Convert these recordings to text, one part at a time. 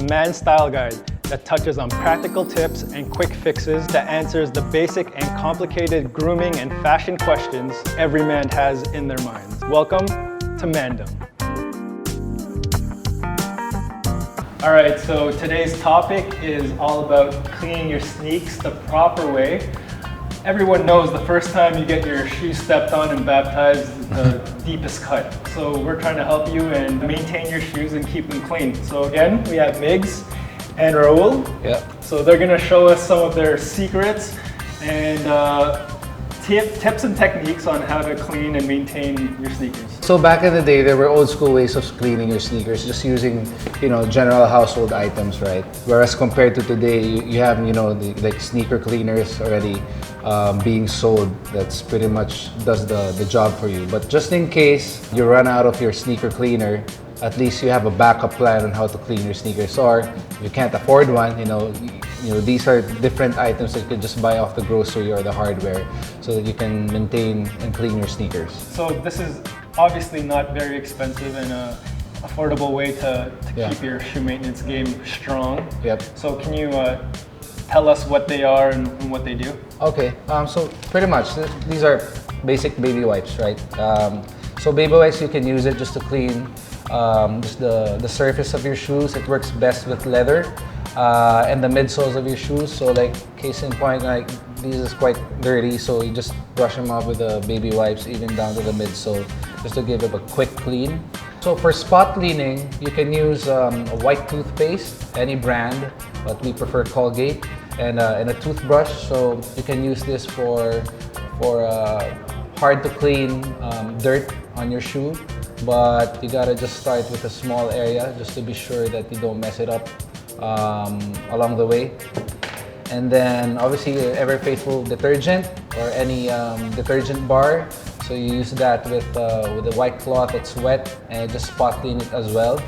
Man Style Guide that touches on practical tips and quick fixes that answers the basic and complicated grooming and fashion questions every man has in their minds. Welcome to Mandem. All right, so today's topic is all about cleaning your sneaks the proper way. Everyone knows the first time you get your shoes stepped on and baptized is the deepest cut. So we're trying to help you and maintain your shoes and keep them clean. So again, we have Migs and Raul. Yeah. So they're gonna show us some of their secrets and tips and techniques on how to clean and maintain your sneakers. So back in the day, there were old school ways of cleaning your sneakers, just using, general household items, right? Whereas compared to today, you have, the sneaker cleaners already being sold. That's pretty much does the job for you. But just in case you run out of your sneaker cleaner, at least you have a backup plan on how to clean your sneakers. Or if you can't afford one, these are different items that you can just buy off the grocery or the hardware, so that you can maintain and clean your sneakers. So this is obviously not very expensive and an affordable way to keep your shoe maintenance game strong. Yep. So can you tell us what they are and what they do? Okay, so pretty much these are basic baby wipes, right? So baby wipes, you can use it just to clean just the surface of your shoes. It works best with leather and the midsoles of your shoes. So like case in point, like this is quite dirty, so you just brush them off with the baby wipes even down to the midsole just to give it a quick clean. So for spot cleaning, you can use a white toothpaste, any brand, but we prefer Colgate, and a toothbrush. So you can use this for hard to clean dirt on your shoe, but you gotta just start with a small area just to be sure that you don't mess it up along the way. And then obviously ever faithful detergent or any detergent bar. So you use that with a white cloth that's wet and just spot clean it as well.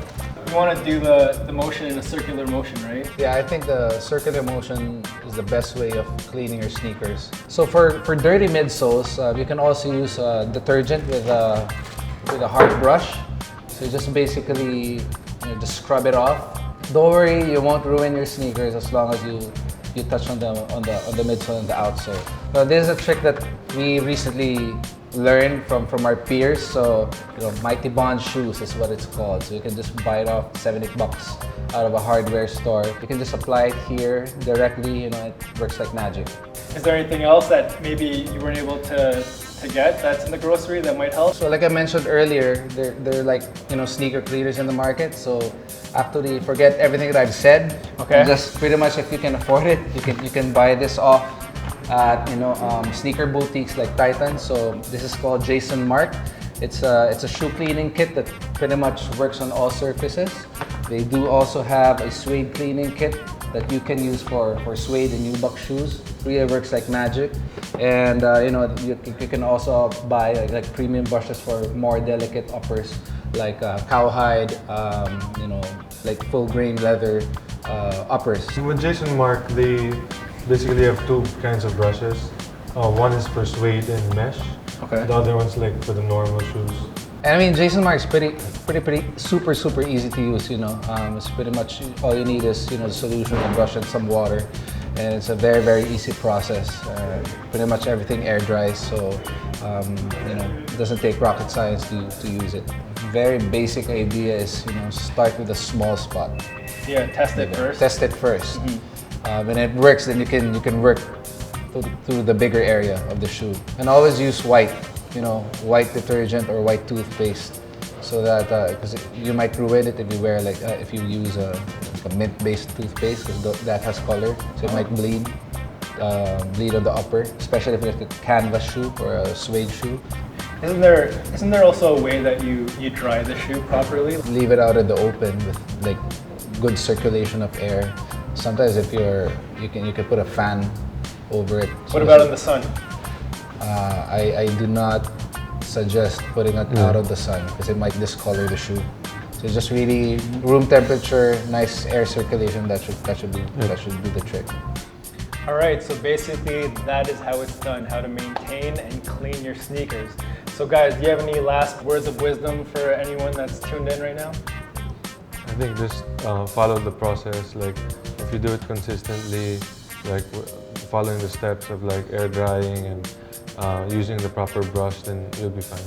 You want to do the motion in a circular motion, right? Yeah, I think the circular motion is the best way of cleaning your sneakers. So for dirty midsoles, you can also use detergent with a hard brush. So you just basically just scrub it off. Don't worry, you won't ruin your sneakers as long as you touch on the midsole and the outsole. Now, this is a trick that we recently learned from our peers. So Mighty Bond shoes is what it's called. So you can just buy it off $70 out of a hardware store. You can just apply it here directly. It works like magic. Is there anything else that maybe you weren't able to get that's in the grocery that might help? So like I mentioned earlier, they're like sneaker cleaners in the market. So actually forget everything that I've said. Okay. Just pretty much if you can afford it, you can buy this off at sneaker boutiques like Titan. So this is called Jason Mark. It's a shoe cleaning kit that pretty much works on all surfaces. They do also have a suede cleaning kit that you can use for suede and nubuck shoes. Really works like magic. And you can also buy like premium brushes for more delicate uppers, like cowhide, like full grain leather uppers. With Jason Mark, they basically have two kinds of brushes. One is for suede and mesh. Okay. The other one's like for the normal shoes. And I mean, Jason Mark is pretty super easy to use. It's pretty much all you need is the solution, a brush, and some water, and it's a very easy process. Pretty much everything air dries, so it doesn't take rocket science to use it. Very basic idea is start with a small spot. Yeah, test it first. Test it first, and it works. Then you can work through the bigger area of the shoe, and always use white. White detergent or white toothpaste, so that because you might ruin it if you wear if you use a mint-based toothpaste, because that has color, so it might bleed on the upper, especially if it's a canvas shoe or a suede shoe. Isn't there also a way that you dry the shoe properly? Leave it out in the open with good circulation of air. Sometimes if you can put a fan over it. What about in the sun? I do not suggest putting it out of the sun because it might discolor the shoe. So just really room temperature, nice air circulation. That should be the trick. All right, so basically that is how it's done, how to maintain and clean your sneakers. So guys, do you have any last words of wisdom for anyone that's tuned in right now? think just follow the process. Like if you do it consistently, like following the steps of like air drying and using the proper brush, then you'll be fine.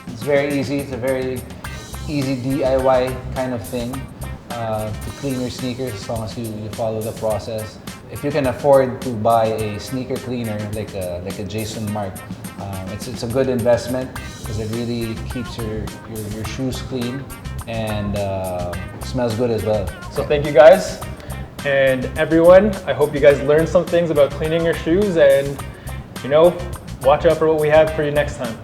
It's very easy. It's a very easy DIY kind of thing to clean your sneakers as long as you follow the process. If you can afford to buy a sneaker cleaner like a Jason Mark, it's a good investment because it really keeps your shoes clean and smells good as well. So thank you guys. And everyone, I hope you guys learned some things about cleaning your shoes and, watch out for what we have for you next time.